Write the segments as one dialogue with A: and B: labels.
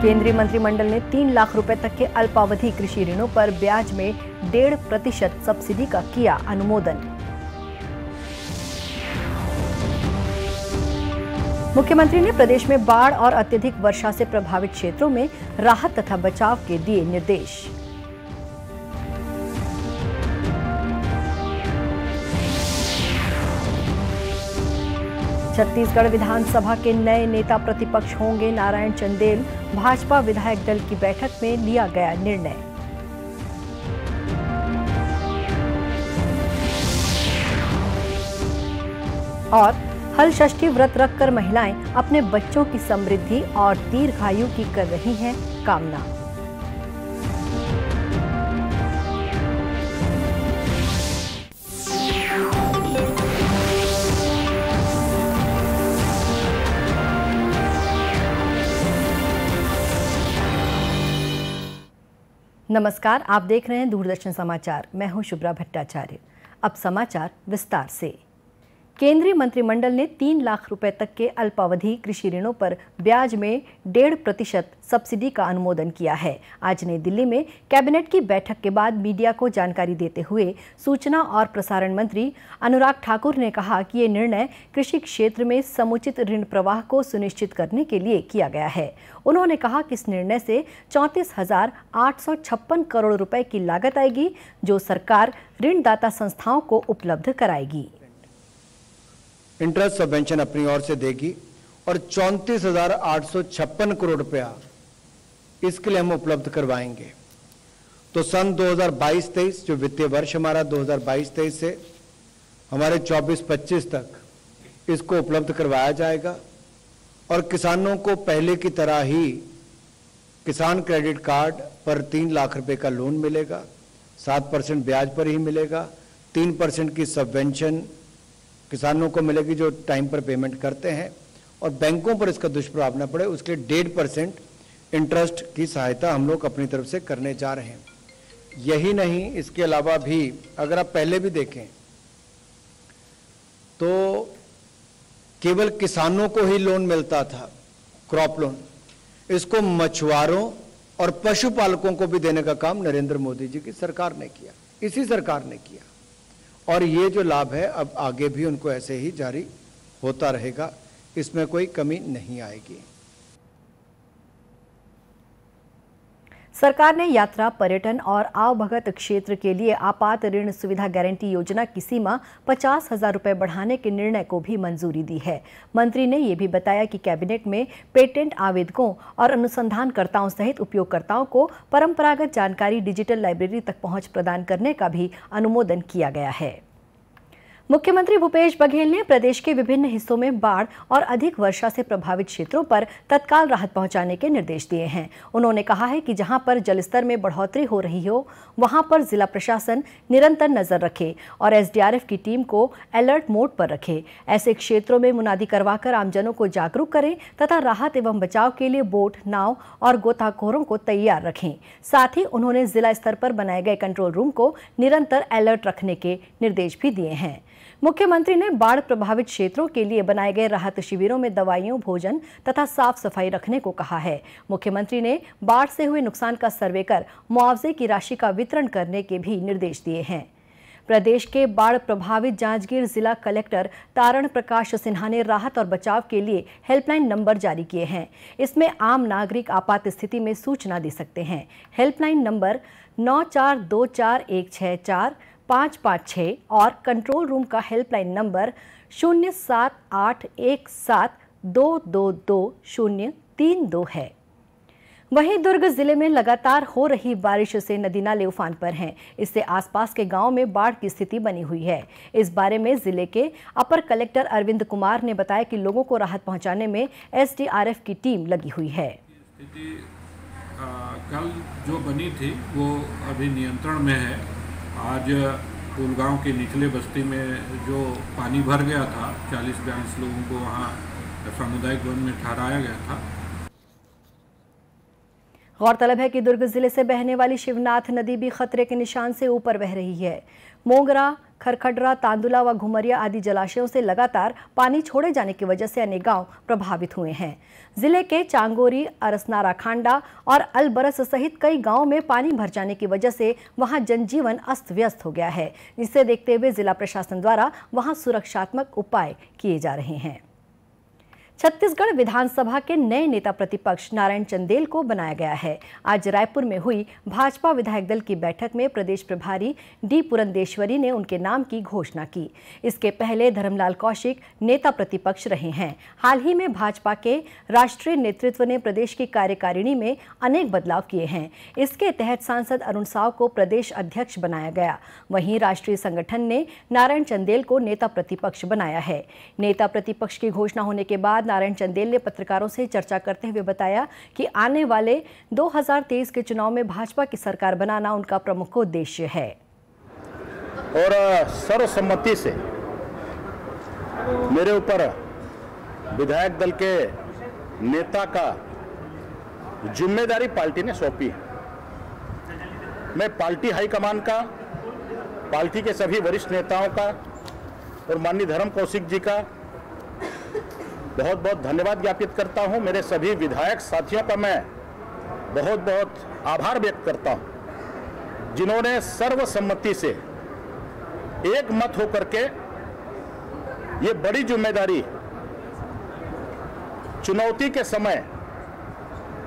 A: केंद्रीय मंत्रिमंडल ने 3 लाख रुपए तक के अल्पावधि कृषि ऋणों पर ब्याज में 1.5% सब्सिडी का किया अनुमोदन। मुख्यमंत्री ने प्रदेश में बाढ़ और अत्यधिक वर्षा से प्रभावित क्षेत्रों में राहत तथा बचाव के दिए निर्देश। छत्तीसगढ़ विधानसभा के नए नेता प्रतिपक्ष होंगे नारायण चंदेल। भाजपा विधायक दल की बैठक में लिया गया निर्णय। और हल षष्ठी व्रत रखकर महिलाएं अपने बच्चों की समृद्धि और दीर्घायु की कर रही हैं कामना। नमस्कार, आप देख रहे हैं दूरदर्शन समाचार। मैं हूं शुभ्रा भट्टाचार्य। अब समाचार विस्तार से। केंद्रीय मंत्रिमंडल ने 3 लाख रुपए तक के अल्पावधि कृषि ऋणों पर ब्याज में 1.5% सब्सिडी का अनुमोदन किया है। आज नई दिल्ली में कैबिनेट की बैठक के बाद मीडिया को जानकारी देते हुए सूचना और प्रसारण मंत्री अनुराग ठाकुर ने कहा कि ये निर्णय कृषि क्षेत्र में समुचित ऋण प्रवाह को सुनिश्चित करने के लिए किया गया है। उन्होंने कहा कि इस निर्णय से 34,856 करोड़ रुपए की लागत आएगी, जो सरकार ऋणदाता संस्थाओं को उपलब्ध कराएगी।
B: इंटरेस्ट सबवेंशन अपनी ओर से देगी और 34,856 करोड़ रुपया इसके लिए हम उपलब्ध करवाएंगे। तो सन 2022-23 जो वित्तीय वर्ष हमारा 2022-23 से हमारे 24-25 तक इसको उपलब्ध करवाया जाएगा और किसानों को पहले की तरह ही किसान क्रेडिट कार्ड पर 3 लाख रुपए का लोन मिलेगा। 7% ब्याज पर ही मिलेगा। 3% की सबवेंशन किसानों को मिलेगी जो टाइम पर पेमेंट करते हैं, और बैंकों पर इसका दुष्प्रभाव न पड़े उसके लिए 1.5% इंटरेस्ट की सहायता हम लोग अपनी तरफ से करने जा रहे हैं। यही नहीं, इसके अलावा भी अगर आप पहले भी देखें तो केवल किसानों को ही लोन मिलता था, क्रॉप लोन। इसको मछुआरों और पशुपालकों को भी देने का काम नरेंद्र मोदी जी की सरकार ने किया, इसी सरकार ने किया, और ये जो लाभ है अब आगे भी उनको ऐसे ही जारी होता रहेगा, इसमें कोई कमी नहीं आएगी।
A: सरकार ने यात्रा, पर्यटन और आवभगत क्षेत्र के लिए आपात ऋण सुविधा गारंटी योजना की सीमा 50,000 रुपए बढ़ाने के निर्णय को भी मंजूरी दी है। मंत्री ने यह भी बताया कि कैबिनेट में पेटेंट आवेदकों और अनुसंधानकर्ताओं सहित उपयोगकर्ताओं को परंपरागत जानकारी डिजिटल लाइब्रेरी तक पहुंच प्रदान करने का भी अनुमोदन किया गया है। मुख्यमंत्री भूपेश बघेल ने प्रदेश के विभिन्न हिस्सों में बाढ़ और अधिक वर्षा से प्रभावित क्षेत्रों पर तत्काल राहत पहुंचाने के निर्देश दिए हैं। उन्होंने कहा है कि जहां पर जलस्तर में बढ़ोतरी हो रही हो वहां पर जिला प्रशासन निरंतर नजर रखे और एसडीआरएफ की टीम को अलर्ट मोड पर रखे। ऐसे क्षेत्रों में मुनादी करवाकर आमजनों को जागरूक करें तथा राहत एवं बचाव के लिए बोट, नाव और गोताखोरों को तैयार रखें। साथ ही उन्होंने जिला स्तर पर बनाए गए कंट्रोल रूम को निरंतर अलर्ट रखने के निर्देश भी दिए हैं। मुख्यमंत्री ने बाढ़ प्रभावित क्षेत्रों के लिए बनाए गए राहत शिविरों में दवाइयों, भोजन तथा साफ सफाई रखने को कहा है। मुख्यमंत्री ने बाढ़ से हुए नुकसान का सर्वे कर मुआवजे की राशि का वितरण करने के भी निर्देश दिए हैं। प्रदेश के बाढ़ प्रभावित जांजगीर जिला कलेक्टर तारण प्रकाश सिन्हा ने राहत और बचाव के लिए हेल्पलाइन नंबर जारी किए हैं। इसमें आम नागरिक आपात स्थिति में सूचना दे सकते हैं। हेल्पलाइन नंबर 9424164556 और कंट्रोल रूम का हेल्पलाइन नंबर 078171222032 है। वहीं दुर्ग जिले में लगातार हो रही बारिश से नदी नाले उफान पर हैं। इससे आसपास के गांव में बाढ़ की स्थिति बनी हुई है। इस बारे में जिले के अपर कलेक्टर अरविंद कुमार ने बताया कि लोगों को राहत पहुंचाने में एसडीआरएफ की टीम लगी हुई है।
C: स्थिति कल जो बनी थी वो अभी नियंत्रण में है। आज पुलगांव के निचले बस्ती में जो पानी भर गया था, 40-42 लोगों को वहाँ सामुदायिक वन में ठहराया गया था।
A: गौरतलब है कि दुर्ग जिले से बहने वाली शिवनाथ नदी भी खतरे के निशान से ऊपर बह रही है। मोगरा, खरखडरा, तांदुला व घुमरिया आदि जलाशयों से लगातार पानी छोड़े जाने की वजह से अनेक गांव प्रभावित हुए हैं। जिले के चांगोरी, अरसनारा खांडा और अलबरस सहित कई गांवों में पानी भर जाने की वजह से वहां जनजीवन अस्त व्यस्त हो गया है, जिसे देखते हुए जिला प्रशासन द्वारा वहां सुरक्षात्मक उपाय किए जा रहे हैं। छत्तीसगढ़ विधानसभा के नए नेता प्रतिपक्ष नारायण चंदेल को बनाया गया है। आज रायपुर में हुई भाजपा विधायक दल की बैठक में प्रदेश प्रभारी डी पुरंदेश्वरी ने उनके नाम की घोषणा की। इसके पहले धर्मलाल कौशिक नेता प्रतिपक्ष रहे हैं। हाल ही में भाजपा के राष्ट्रीय नेतृत्व ने प्रदेश की कार्यकारिणी में अनेक बदलाव किए हैं। इसके तहत सांसद अरुण साव को प्रदेश अध्यक्ष बनाया गया। वहीं राष्ट्रीय संगठन ने नारायण चंदेल को नेता प्रतिपक्ष बनाया है। नेता प्रतिपक्ष की घोषणा होने के बाद नारायण चंदेल ने पत्रकारों से चर्चा करते हुए बताया कि आने वाले 2023 के चुनाव में भाजपा की सरकार बनाना उनका प्रमुख उद्देश्य है
D: और सर्वसम्मति से मेरे ऊपर विधायक दल के नेता का जिम्मेदारी पार्टी ने सौंपी है। मैं पार्टी हाईकमान का, पार्टी के सभी वरिष्ठ नेताओं का और माननीय धर्म कौशिक जी का बहुत बहुत धन्यवाद ज्ञापित करता हूं। मेरे सभी विधायक साथियों का मैं बहुत बहुत आभार व्यक्त करता हूं, जिन्होंने सर्वसम्मति से एक मत होकर के ये बड़ी जिम्मेदारी चुनौती के समय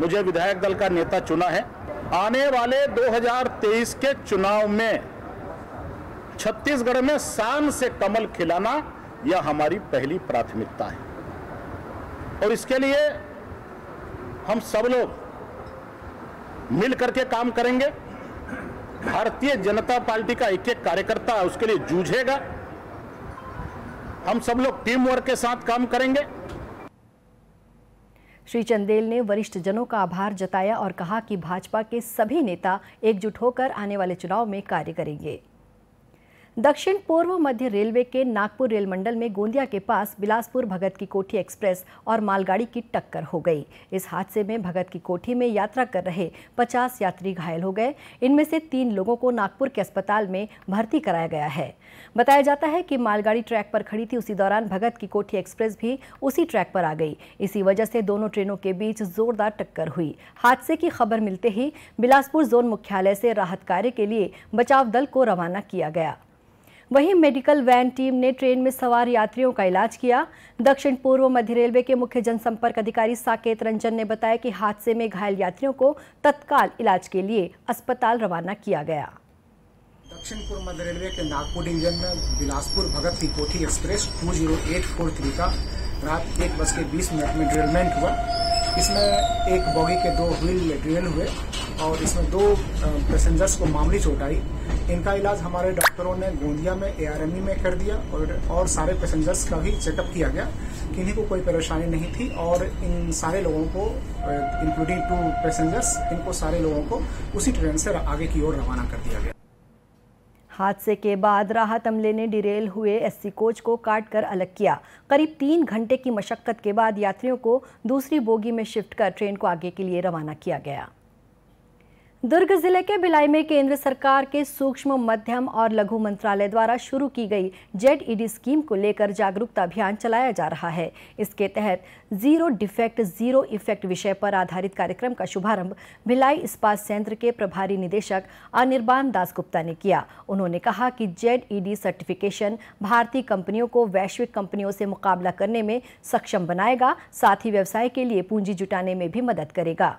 D: मुझे विधायक दल का नेता चुना है। आने वाले 2023 के चुनाव में छत्तीसगढ़ में शान से कमल खिलाना यह हमारी पहली प्राथमिकता है और इसके लिए हम सब लोग मिल करके काम करेंगे। भारतीय जनता पार्टी का एक एक कार्यकर्ता उसके लिए जूझेगा। हम सब लोग टीम वर्क के साथ काम करेंगे।
A: श्री चंदेल ने वरिष्ठ जनों का आभार जताया और कहा कि भाजपा के सभी नेता एकजुट होकर आने वाले चुनाव में कार्य करेंगे। दक्षिण पूर्व मध्य रेलवे के नागपुर रेल मंडल में गोंदिया के पास बिलासपुर भगत की कोठी एक्सप्रेस और मालगाड़ी की टक्कर हो गई। इस हादसे में भगत की कोठी में यात्रा कर रहे 50 यात्री घायल हो गए। इनमें से 3 लोगों को नागपुर के अस्पताल में भर्ती कराया गया है। बताया जाता है कि मालगाड़ी ट्रैक पर खड़ी थी। उसी दौरान भगत की कोठी एक्सप्रेस भी उसी ट्रैक पर आ गई। इसी वजह से दोनों ट्रेनों के बीच जोरदार टक्कर हुई। हादसे की खबर मिलते ही बिलासपुर जोन मुख्यालय से राहत कार्य के लिए बचाव दल को रवाना किया गया। वहीं मेडिकल वैन टीम ने ट्रेन में सवार यात्रियों का इलाज किया। दक्षिण पूर्व मध्य रेलवे के मुख्य जनसंपर्क अधिकारी साकेत रंजन ने बताया कि हादसे में घायल यात्रियों को तत्काल इलाज के लिए अस्पताल रवाना किया गया।
E: दक्षिण पूर्व मध्य रेलवे के नागपुर डिवीजन में बिलासपुर भगत की कोठी एक्सप्रेस 20843 का रात 1:20 में ड्रिलमेंट हुआ। इसमें एक बॉगी के 2 व्हील ड्रिल हुए और इसमें 2 पैसेंजर्स को मामूली चोट आई। इनका इलाज हमारे डॉक्टरों ने गोंदिया में ARME में कर दिया और सारे पैसेंजर्स का भी चेकअप किया गया। किन्हीं को कोई परेशानी नहीं थी और इन सारे लोगों को इंक्लूडिंग 2 पैसेंजर्स, इनको सारे लोगों को उसी ट्रेन से आगे की ओर रवाना कर दिया गया।
A: हादसे के बाद राहत अमले ने डिरेल हुए SC कोच को काटकर अलग किया। करीब 3 घंटे की मशक्कत के बाद यात्रियों को दूसरी बोगी में शिफ्ट कर ट्रेन को आगे के लिए रवाना किया गया। दुर्ग जिले के भिलाई में केंद्र सरकार के सूक्ष्म मध्यम और लघु मंत्रालय द्वारा शुरू की गई ZED स्कीम को लेकर जागरूकता अभियान चलाया जा रहा है। इसके तहत जीरो डिफेक्ट जीरो इफेक्ट विषय पर आधारित कार्यक्रम का शुभारंभ भिलाई इस्पात संयंत्र के प्रभारी निदेशक अनिर्बान दासगुप्ता ने किया। उन्होंने कहा कि ZED सर्टिफिकेशन भारतीय कंपनियों को वैश्विक कंपनियों से मुकाबला करने में सक्षम बनाएगा, साथ ही व्यवसाय के लिए पूंजी जुटाने में भी मदद करेगा।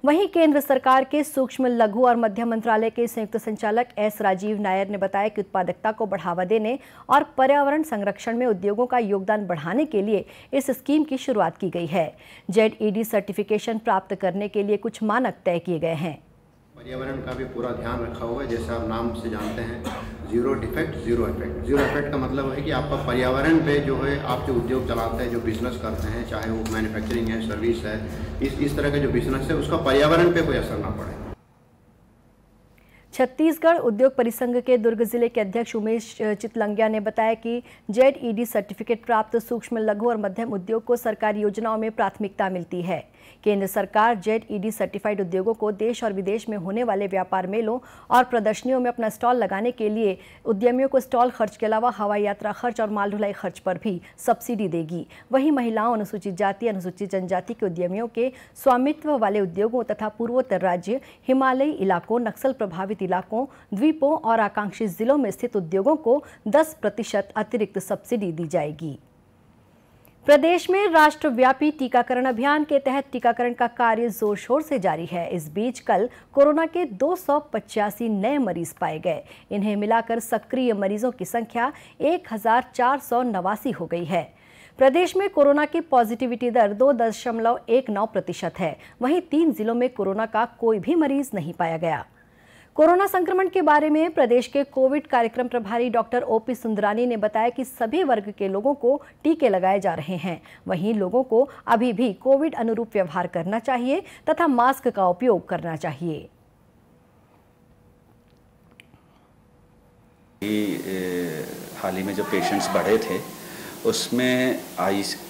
A: वहीं केंद्र सरकार के सूक्ष्म लघु और मध्यम मंत्रालय के संयुक्त संचालक S राजीव नायर ने बताया कि उत्पादकता को बढ़ावा देने और पर्यावरण संरक्षण में उद्योगों का योगदान बढ़ाने के लिए इस स्कीम की शुरुआत की गई है। ZED सर्टिफिकेशन प्राप्त करने के लिए कुछ मानक तय किए गए हैं।
F: पर्यावरण का भी पूरा ध्यान रखा हुआ है। जैसे आप नाम से जानते हैं, zero defect zero effect. Zero effect का मतलब है कि आपका पर्यावरण पे जो है, आप जो उद्योग चलाते हैं, जो बिजनेस करते हैं, चाहे वो मैन्युफैक्चरिंग है, सर्विस है, इस तरह का जो बिजनेस है, उसका पर्यावरण पे कोई असर ना पड़े।
A: छत्तीसगढ़ उद्योग परिसंघ के दुर्ग जिले के अध्यक्ष उमेश चितलंगिया ने बताया कि ZED सर्टिफिकेट प्राप्त सूक्ष्म लघु और मध्यम उद्योग को सरकारी योजनाओं में प्राथमिकता मिलती है। केंद्र सरकार ZED सर्टिफाइड उद्योगों को देश और विदेश में होने वाले व्यापार मेलों और प्रदर्शनियों में अपना स्टॉल लगाने के लिए उद्यमियों को स्टॉल खर्च के अलावा हवाई यात्रा खर्च और माल ढुलाई खर्च पर भी सब्सिडी देगी। वहीं महिलाओं, अनुसूचित जाति, अनुसूचित जनजाति के उद्यमियों के स्वामित्व वाले उद्योगों तथा पूर्वोत्तर राज्य, हिमालयी इलाकों, नक्सल प्रभावित इलाकों, द्वीपों और आकांक्षी जिलों में स्थित उद्योगों को 10% अतिरिक्त सब्सिडी दी जाएगी। प्रदेश में राष्ट्रव्यापी टीकाकरण अभियान के तहत टीकाकरण का कार्य जोर शोर से जारी है। इस बीच कल कोरोना के 285 नए मरीज पाए गए। इन्हें मिलाकर सक्रिय मरीजों की संख्या 1489 हो गई है। प्रदेश में कोरोना की पॉजिटिविटी दर 2.19% है। वहीं 3 जिलों में कोरोना का कोई भी मरीज नहीं पाया गया। कोरोना संक्रमण के बारे में प्रदेश के कोविड कार्यक्रम प्रभारी डॉक्टर OP सुंदरानी ने बताया कि सभी वर्ग के लोगों को टीके लगाए जा रहे हैं। वहीं लोगों को अभी भी कोविड अनुरूप व्यवहार करना चाहिए तथा मास्क का उपयोग करना चाहिए।
G: हाल ही में जो पेशेंट्स बढ़े थे उसमें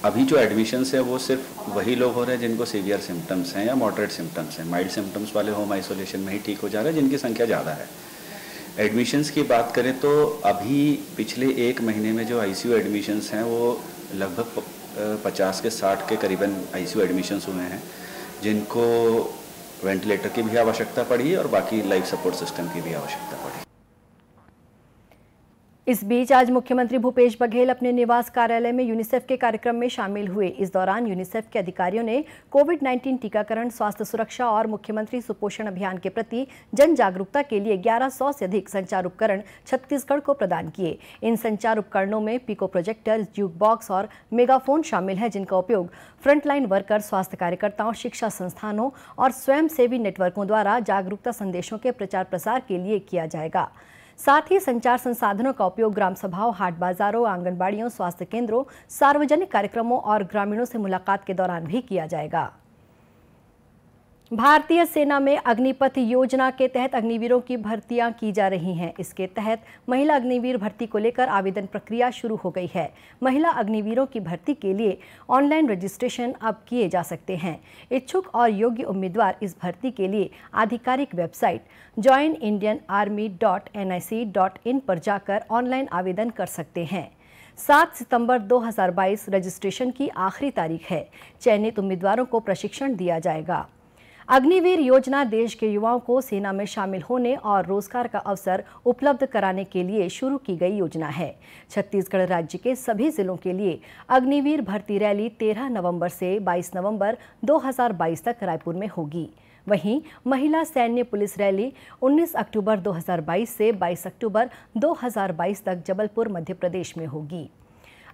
G: अभी जो एडमिशन्स है वो सिर्फ वही लोग हो रहे हैं जिनको सीवियर सिम्टम्स हैं या मॉडरेट सिम्टम्स हैं। माइल्ड सिम्टम्स वाले होम आइसोलेशन में ही ठीक हो जा रहे हैं, जिनकी संख्या ज़्यादा है। एडमिशन्स की बात करें तो अभी पिछले 1 महीने में जो ICU एडमिशन्स हैं वो लगभग 50 से 60 के करीबन ICU एडमिशन्स हुए हैं, जिनको वेंटिलेटर की भी आवश्यकता पड़ी है और बाकी लाइफ सपोर्ट सिस्टम की भी आवश्यकता पड़ी।
A: इस बीच आज मुख्यमंत्री भूपेश बघेल अपने निवास कार्यालय में यूनिसेफ के कार्यक्रम में शामिल हुए। इस दौरान यूनिसेफ के अधिकारियों ने कोविड-19 टीकाकरण, स्वास्थ्य सुरक्षा और मुख्यमंत्री सुपोषण अभियान के प्रति जन जागरूकता के लिए 1100 से अधिक संचार उपकरण छत्तीसगढ़ को प्रदान किए। इन संचार उपकरणों में पिको प्रोजेक्टर, ज्यूक बॉक्स और मेगाफोन शामिल है, जिनका उपयोग फ्रंटलाइन वर्कर, स्वास्थ्य कार्यकर्ताओं, शिक्षा संस्थानों और स्वयंसेवी नेटवर्कों द्वारा जागरूकता संदेशों के प्रचार प्रसार के लिए किया जाएगा। साथ ही संचार संसाधनों का उपयोग ग्राम सभाओं, हाट बाजारों, आंगनबाड़ियों, स्वास्थ्य केंद्रों, सार्वजनिक कार्यक्रमों और ग्रामीणों से मुलाकात के दौरान भी किया जाएगा। भारतीय सेना में अग्निपथ योजना के तहत अग्निवीरों की भर्तियां की जा रही हैं। इसके तहत महिला अग्निवीर भर्ती को लेकर आवेदन प्रक्रिया शुरू हो गई है। महिला अग्निवीरों की भर्ती के लिए ऑनलाइन रजिस्ट्रेशन अब किए जा सकते हैं। इच्छुक और योग्य उम्मीदवार इस भर्ती के लिए आधिकारिक वेबसाइट joinindianarmy.nic.in पर जाकर ऑनलाइन आवेदन कर सकते हैं। 7 सितंबर 2022 रजिस्ट्रेशन की आखिरी तारीख है। चयनित उम्मीदवारों को प्रशिक्षण दिया जाएगा। अग्निवीर योजना देश के युवाओं को सेना में शामिल होने और रोजगार का अवसर उपलब्ध कराने के लिए शुरू की गई योजना है। छत्तीसगढ़ राज्य के सभी जिलों के लिए अग्निवीर भर्ती रैली 13 नवंबर से 22 नवंबर 2022 तक रायपुर में होगी। वहीं महिला सैन्य पुलिस रैली 19 अक्टूबर 2022 से 22 अक्टूबर 2022 तक जबलपुर, मध्य प्रदेश में होगी।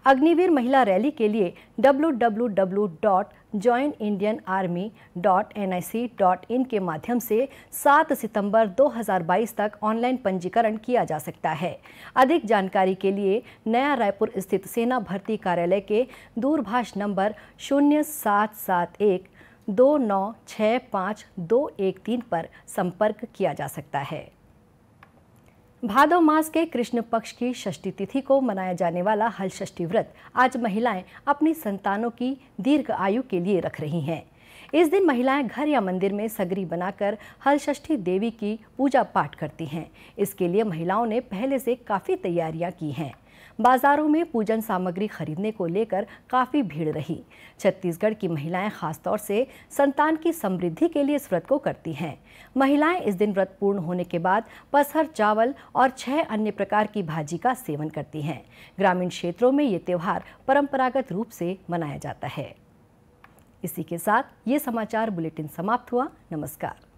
A: अग्निवीर महिला रैली के लिए www.joinindianarmy.nic.in के माध्यम से 7 सितंबर 2022 तक ऑनलाइन पंजीकरण किया जा सकता है। अधिक जानकारी के लिए नया रायपुर स्थित सेना भर्ती कार्यालय के दूरभाष नंबर 0718-2965-213 पर संपर्क किया जा सकता है। भादव मास के कृष्ण पक्ष की षष्ठी तिथि को मनाया जाने वाला हलषष्ठी व्रत आज महिलाएं अपनी संतानों की दीर्घ आयु के लिए रख रही हैं। इस दिन महिलाएं घर या मंदिर में सगरी बनाकर हलषष्ठी देवी की पूजा पाठ करती हैं। इसके लिए महिलाओं ने पहले से काफ़ी तैयारियां की हैं। बाजारों में पूजन सामग्री खरीदने को लेकर काफ़ी भीड़ रही। छत्तीसगढ़ की महिलाएं खासतौर से संतान की समृद्धि के लिए इस व्रत को करती हैं। महिलाएं इस दिन व्रत पूर्ण होने के बाद पसहर चावल और 6 अन्य प्रकार की भाजी का सेवन करती हैं। ग्रामीण क्षेत्रों में ये त्यौहार परंपरागत रूप से मनाया जाता है। इसी के साथ ये समाचार बुलेटिन समाप्त हुआ। नमस्कार।